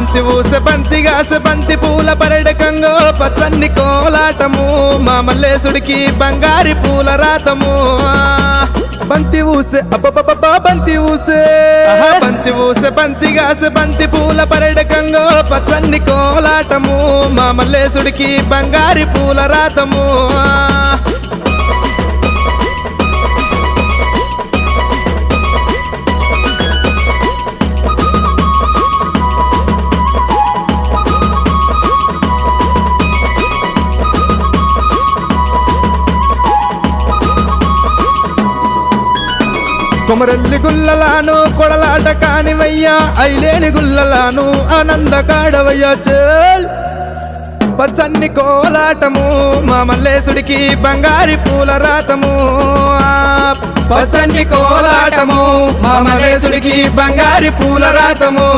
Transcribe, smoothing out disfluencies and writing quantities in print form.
బంతి ఊసె బంతిగాసె బంతి పూల పరడకంగో పచ్చన్ని కోలాటము మా మల్లేశుడికి బంగారి పూల రాతము బంతి ఊసె అబ్బబ్బబ్బా బంతి ఊసే బంతి ఊసె బంతిగాసె బంతి పూల పరడకంగో పచ్చన్ని కోలాటము మా మల్లేశుడికి బంగారి పూల రాతము కొమరెల్లి గుల్లలాను కొడలాట కానివయ్యా ఐలేని గుల్లలాను ఆనంద కాడవయ్యా చేల్ పచ్చన్ని కోలాటము మా మల్లేశుడికి బంగారి పూల రాతము పచ్చన్ని కోలాటము మా మల్లేశుడికి బంగారి పూల రాతము